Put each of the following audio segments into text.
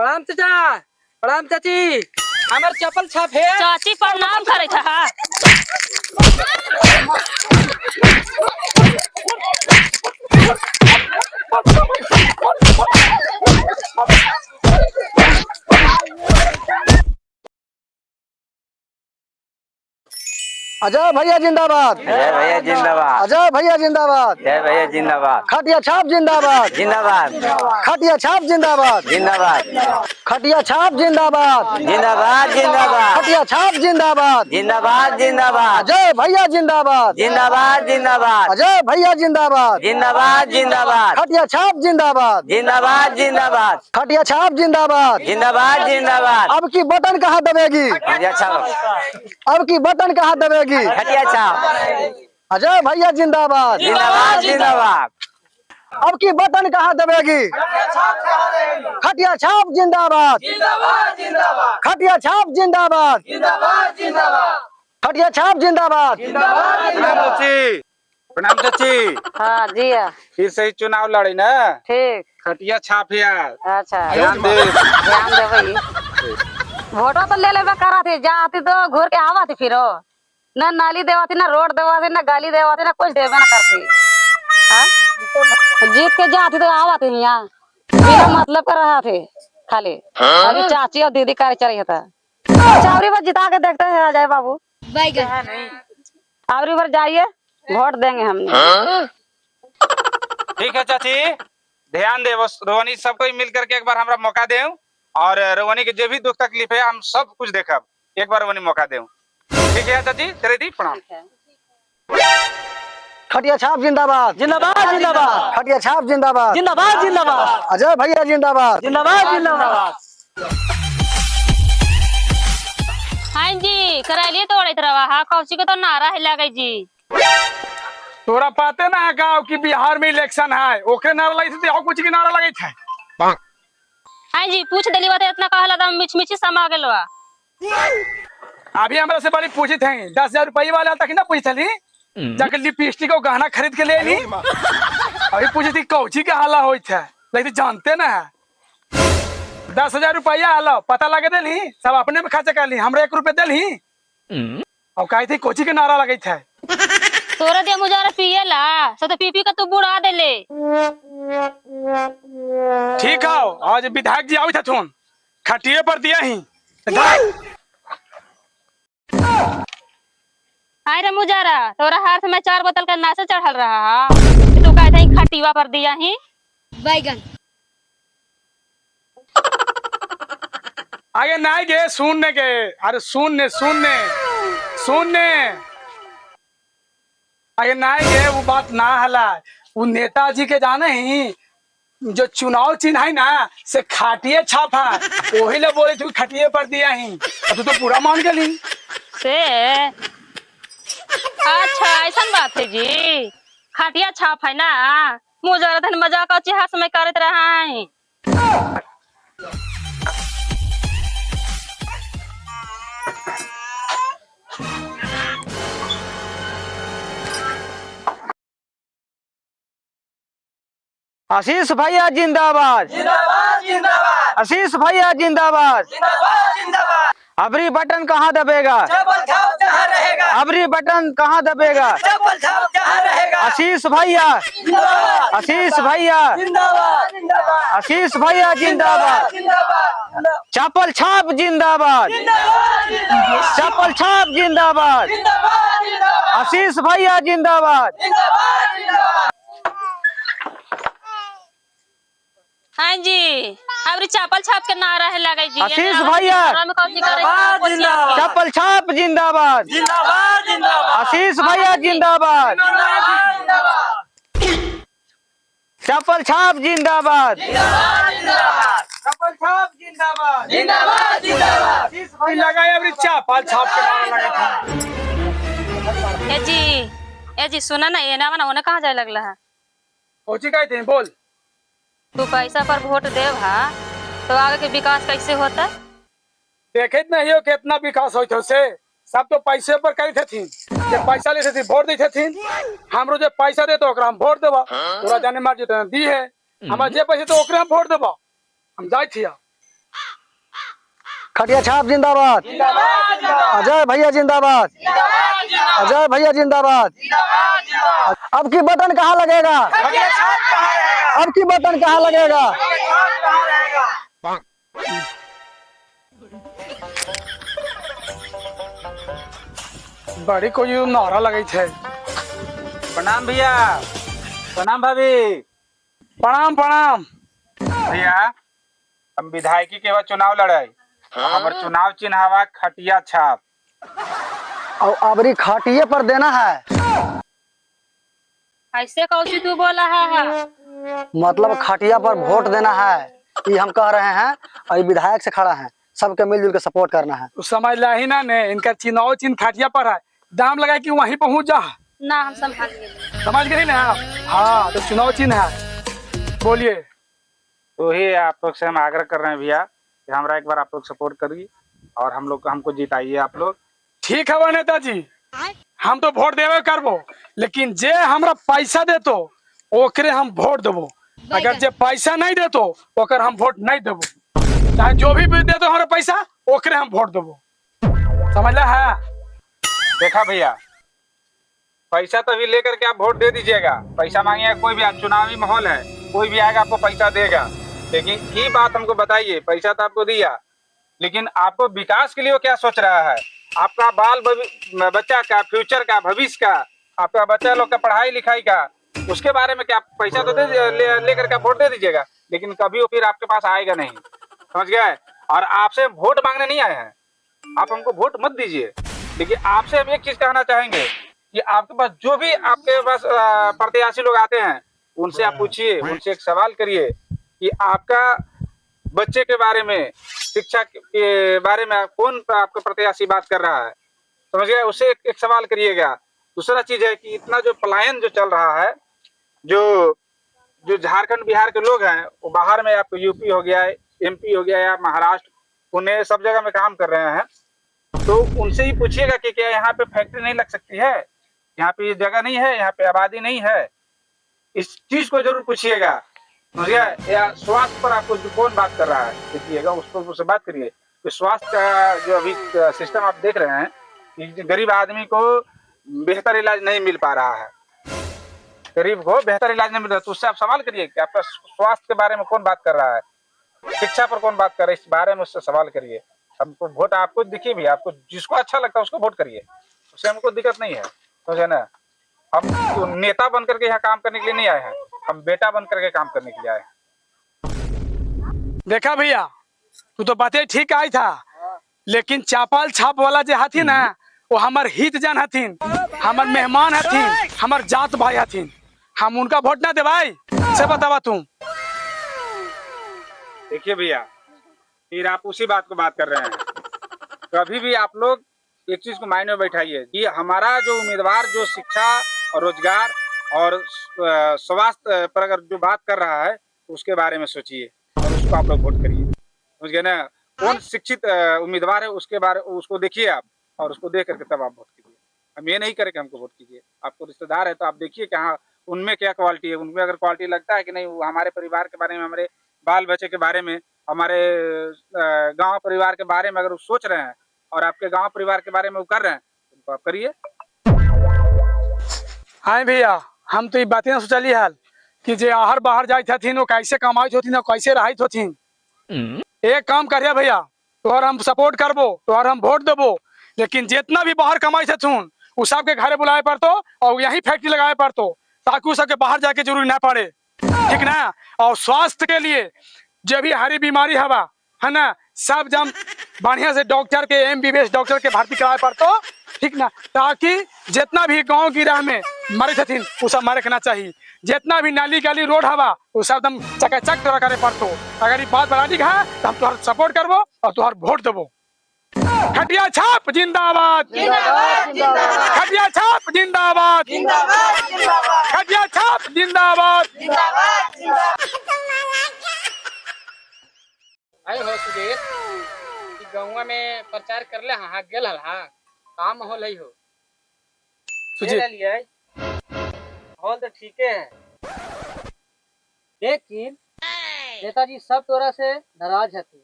प्रणाम चाचा, प्रणाम चाची। हमार चप्पल छाप है। चाची प्रणाम करे था। अजय भैया जिंदाबाद। जय भैया जिंदाबाद। अजय भैया जिंदाबाद। जय भैया जिंदाबाद। खटिया छाप जिंदाबाद। जिंदाबाद। खटिया छाप जिंदाबाद। जिंदाबाद। खटिया छाप जिंदाबाद। जिंदाबाद। जिंदाबाद। खटिया छाप जिंदाबाद। जिंदाबाद। जिंदाबाद। अजय भैया जिंदाबाद। जिंदाबाद। जिंदाबाद। अजय भैया जिंदाबाद। जिंदाबाद। जिंदाबाद। खटिया छाप जिंदाबाद। जिंदाबाद। जिंदाबाद। खटिया छाप जिंदाबाद। जिंदाबाद। जिंदाबाद। अब की बटन कहाँ दबेगी? खटिया छाप। अब की बटन कहाँ दबेगी? खटिया छाप। अजय भैया जिंदाबाद। जिंदाबाद। जिंदाबाद। अब की बटन कहाँ दबेगी? खटिया छाप जिंदाबाद। खटिया छाप जिंदाबाद। खटिया छाप जिंदाबाद। प्रणाम चाची। प्रणाम चाची। हाँ जिया फिर से ही चुनाव लड़ी ना। ठीक। खटिया छाप यार। अच्छा ध्यान दे। ध्यान दे भाई। वोटो तो ले ले करा थी, जाती तो घूर के आवा थी, फिर न नाली देवाती, न रोड देवाती, न गाली देवाती, न कुछ देवे न करती। हाँ? जीत के जाती तो आवा थी यहाँ, बिना मतलब कर रहा थे खाली। अभी चाची और दीदी कार्य चल था। चावरी बार जिता के देखते हैं अजय बाबू। आवरी बार जाइए, वोट देंगे हमने। ठीक है चाची, ध्यान दे। बस रोहनी सबको मिल करके एक बार हमरा मौका दे, और रोहनी के जो भी दुख तकलीफ है हम सब कुछ देखब। एक बार रोहनी मौका दे। ठीक है चाची, तेरे दी प्रणाम। खटिया छाप जिंदाबाद। जिंदाबाद। जिंदाबाद। खटिया छाप जिंदाबाद। जिंदाबाद। जिंदाबाद। अजय भैया जिंदाबाद। जिंदाबाद। जिंदाबाद। हाँ जी, करालिए तोड़े रवा। हाँ कौची को तो नारा है लगे जी। तोरा पाते ना है गाँव की बिहार में इलेक्शन है, ओकरे नारा लगी थी, कुछ की नारा लगी थे। हाँ जी, पूछ दिली बात इतना कहला था, मिच मिची समा गेलवा। अभी हमरा से बड़ी पूछी थे 10,000 रुपये वाला तक ना पूछी थी, जाकर लिपस्टिक और गहना खरीद के ले ली। अभी पूछी थी कौची के हाला हो थे, लेकिन जानते ना है 10,000 रुपया आलो पता लगे दिली, सब अपने में खर्चा कर ली, हमरा 1 रुपये दिली। और कही थी कोची के नारा लगे थे। तोरा दे मुजारा पिएला, सो तो पी का तू बुढ़ा देले। ठीक है, आज विधायक जी आवे थे, खटिए पर दिया ही। हाय रे मुजारा, तोरा हाथ में 4 बोतल का नाशा चढ़ल रहा, तू कहते ही खटिवा पर दिया ही। बैगन आगे नहीं गे सुनने के, अरे सुनने सुनने सुनने आगे नहीं गे, वो बात ना हला। वो नेताजी के जाने ही जो चुनाव चिन्ह है ना, से खटिए छाप है, वही ले बोले तू खटिए पर दिया ही, तू तो पूरा मान गली से। अच्छा ऐसा बात है जी, खटिया छाप है ना। मुजारा धन मजाक अच्छी हाथ में करत रहा है। आशीष भैया जिंदाबाद। जिंदाबाद जिंदाबाद। आशीष भैया जिंदाबाद। जिंदाबाद जिंदाबाद। अबरी बटन कहाँ दबेगा? चप्पल छाप जहाँ रहेगा। अबरी बटन कहाँ दबेगा? चप्पल छाप जहाँ रहेगा। आशीष भैया। जिंदाबाद। आशीष भैया। जिंदाबाद जिंदाबाद। आशीष भैया जिंदाबाद। जिंदाबाद। चप्पल छाप जिंदाबाद। जिंदाबाद। चप्पल छाप जिंदाबाद। जिंदाबाद। आशीष भैया जिंदाबाद। जिंदाबाद। हाँ जी, अब चापल छाप के नारा है लगे जी। आशीष भैया। चप्पल छाप जिंदाबाद। जिंदाबाद जिंदाबाद। आशीष भैया जिंदाबाद। चप्पल छाप जिंदाबाद। चप्पल छाप जिंदाबाद। जिंदाबाद जिंदाबाद। आशीष भाई लगाए अबरी चप्पल छाप के नारा लगे थे। ए जी सुना ना, ये ना उन्हें कहाँ जाए लगला है। कोची कहते हैं बोल। तू पैसा पर वोट दे भा, तो आगे के विकास कैसे होता? देखे नहीं हो कितना विकास होते से, सब तो पैसे पर करी थे, पैसा लेते थे वोट देते थे। हमरो जो पैसा दे तो हम वोट देवा, पूरा जाने मार जो दी है हमारे जे पैसे तो ओकरे हम वोट देवा, हम जाए थी। खटिया छाप जिंदाबाद। अजय भैया जिंदाबाद। अजय भैया जिंदाबाद। अब की बटन कहाँ लगेगा? अब की बटन कहाँ लगेगा? बड़ी कोई नारा लगे थे। प्रणाम भैया। प्रणाम भाभी। प्रणाम प्रणाम। भैया हम विधायकी के बाद चुनाव लड़ाई। हमार चुनाव चिन्ह हवा खटिया छाप। और अबरी खाटिए पर देना है। ऐसे कौशी तू बोला है? मतलब खटिया पर वोट देना है, ये हम कह रहे हैं। और ये विधायक से खड़ा है, सबके मिलजुल के सपोर्ट करना है। तो समझ ला ही ना ने, इनका चुनाव चिन्ह खाटिया पर है। दाम लगा कि वहीं पहुंच जा। ना हम समझ गए। समझ गए ना आप? हाँ, तो चुनाव चिन्ह है। बोलिए। तो ही आप लोग से हम आग्रह कर रहे हैं भैया कि हमारा एक बार आप लोग सपोर्ट करिए और हम लोग हमको जिताइए आप लोग। ठीक है नेताजी, हम तो वोट देवे करबो, लेकिन जे हमरा पैसा दे तो ओकरे हम वोट देबो। अगर जे पैसा नहीं दे तो ओकर हम वोट नहीं देबो। चाहे जो भी दे तो हमरा पैसा, ओकरे हम वोट देबो। समझला है? देखा भैया, पैसा तो अभी लेकर के आप वोट दे दीजिएगा। पैसा मांगिएगा कोई भी, आप चुनावी माहौल है, कोई भी आएगा आपको पैसा देगा। लेकिन ये बात हमको बताइए, पैसा तो आपको दिया, लेकिन आपको विकास के लिए वो क्या सोच रहा है? आपका बाल बच्चा का फ्यूचर का, भविष्य का, आपका बच्चा लोग का पढ़ाई लिखाई का, उसके बारे में क्या पैसा तो लेकर के वोट दे दीजिएगा, लेकिन कभी वो फिर आपके पास आएगा नहीं। समझ गए? और आपसे वोट मांगने नहीं आए हैं, आप हमको वोट मत दीजिए। लेकिन आपसे हम एक चीज कहना चाहेंगे कि आपके पास जो भी आपके पास प्रत्याशी लोग आते हैं, उनसे आप पूछिए, उनसे एक सवाल करिए कि आपका बच्चे के बारे में, शिक्षा के बारे में कौन आपका प्रत्याशी बात कर रहा है। समझ गए? उससे एक सवाल करिएगा। दूसरा चीज है कि इतना जो पलायन जो चल रहा है, जो झारखंड बिहार के लोग हैं, वो बाहर में आपको यूपी हो गया, एमपी हो गया या महाराष्ट्र, पुणे, सब जगह में काम कर रहे हैं। तो उनसे ही पूछिएगा कि क्या यहाँ पे फैक्ट्री नहीं लग सकती है, यहाँ पे जगह नहीं है, यहाँ पे आबादी नहीं है। इस चीज को जरूर पूछिएगा। समझिए? या स्वास्थ्य पर आपको जो कौन बात कर रहा है, देखिएगा, उससे बात करिए। तो स्वास्थ्य का जो अभी सिस्टम आप देख रहे हैं कि गरीब आदमी को बेहतर इलाज नहीं मिल पा रहा है, गरीब को बेहतर इलाज नहीं मिल रहा, तो उससे आप सवाल करिए कि आपका स्वास्थ्य के बारे में कौन बात कर रहा है, शिक्षा पर कौन बात कर रहा है, इस बारे में उससे सवाल करिए। हमको वोट आपको दिखिए भी, आपको जिसको अच्छा लगता है उसको वोट करिए, उससे हमको दिक्कत नहीं है। समझे ना? हम तो नेता बन करके यहाँ काम करने के लिए नहीं आए हैं, हम बेटा बन करके काम करने के लिए आए हैं। देखा भैया, तू तो बातें ठीक आई था, लेकिन चापल छाप वाला जो हथिन ना, वो हमार हित जान हथिन, हमार मेहमान हथिन, हमार जात भाई हथिन। हम उनका वोट ना दे भाई, से बतावा तुम। देखिए भैया, फिर आप उसी बात को बात कर रहे हैं। कभी भी आप लोग एक चीज को मायने में बैठाइए कि हमारा जो उम्मीदवार जो शिक्षा और रोजगार और स्वास्थ्य पर अगर जो बात कर रहा है, उसके बारे में सोचिए और उसको आप लोग वोट करिए। समझ गए ना? कौन शिक्षित उम्मीदवार है, उसको देखिए आप, और उसको देख करके तब आप वोट कीजिए। हम ये नहीं करें कि हमको वोट कीजिए। आपको रिश्तेदार है तो आप देखिए कि हाँ उनमें क्या क्वालिटी है, उनमें अगर क्वालिटी लगता है कि नहीं, वो हमारे परिवार के बारे में, हमारे बाल बच्चे के बारे में, हमारे गांव परिवार के बारे में अगर वो सोच रहे हैं और आपके गांव परिवार के बारे में वो कर रहे हैं, तो आप करिए। हाँ भैया, हम तो ये बातें ना सोचली हाल कि जे आहर बाहर जाए हथिन, वो कैसे कमाइत होथिन और कैसे रहत होथिन। एक काम करिए भैया, तोहर हम सपोर्ट करबो, तोहर हम वोट देबो, लेकिन जितना भी बाहर कमाइत हथुन उ सबके घरे बुलाए पड़तो और यही फैक्ट्री लगाए पड़तो, ताकि उ सबके बाहर जाके जरूरी ना पड़े। ठीक ना? और स्वास्थ्य के लिए जो भी हरी बीमारी हवा है ना, सब जम बढ़िया से डॉक्टर के, MBBS डॉक्टर के भर्ती कराए पड़तो। ठीक ना? ताकि जितना भी गांव गिरा में मरे हथिन वो सब मरे के ना चाहिए। जितना भी नाली गली रोड हवा वो सब एकदम चकाचक तरह करे पड़तो। अगर ये बात बड़ा है तो हम तुहार सपोर्ट करबो और तुहार वोट देबो। खटिया छाप जिंदाबाद, खटिया छाप जिंदाबाद, खटिया छाप जिंदाबाद। आए हो सुदेश, गौवा में प्रचार कर ले, हाँ गेल हा काम माहौल है हो लिए माहौल तो ठीक है, लेकिन नेताजी सब तोरा से नाराज हथे।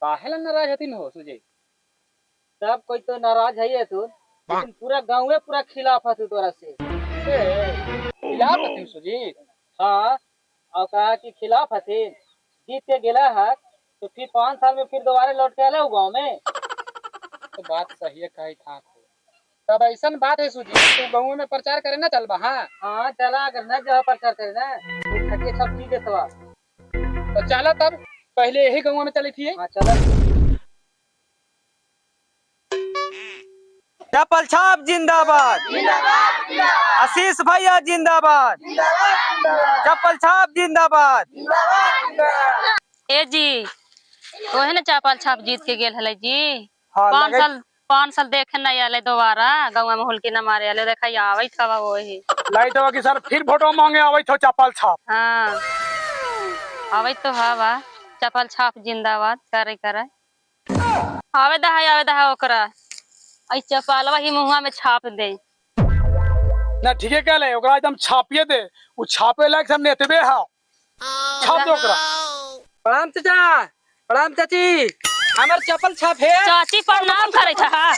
काहे ला नाराज हतीन हो सुजी? सब कोई तो नाराज है तू, लेकिन पूरा गांव पूरा खिलाफ है तू तोरा से। खिलाफ हतीन सुजी? हाँ, और कहा कि खिलाफ हतीन, जीत के गेला है तो फिर 5 साल में फिर दोबारा लौट के आले हो गाँव में। तो बात सही है कही था। तब ऐसा बात है सुजी, तू गाँव में प्रचार करे ना चलबा? हाँ चला, अगर न जहाँ प्रचार करे ना तो खटिया सब पी देतवा। तो चला तब, पहले यही गाँव में चली थी। हाँ चला। चप्पल छाप जिंदाबाद, आशीष भैया जिंदाबाद, चप्पल छाप जिंदाबाद। ए जी, ओहे ना चप्पल छाप जीत के गेल हले जी। हाँ, 5 साल देखे नहीं आले दोबारा गाँव में हुलकी न मारे आले, देखा आवे था वही। लाई तो कि सर फिर वोटो मांगे आवे थो चप्पल छाप। हाँ आवे तो हवा, चप्पल छाप जिंदाबाद करे करे। आवे दहा ओकरा, आई चप्पलवा ही मुँह में छाप दे। ना ठीक है कहले, ओकरा एकदम छापिए दे, वो छापे लायक हम नेतबे हा। छाप दो ओकरा। प्रणाम चाचा, प्रणाम चाची, हमार चप्पल छाप है। चाची प्रणाम करे था।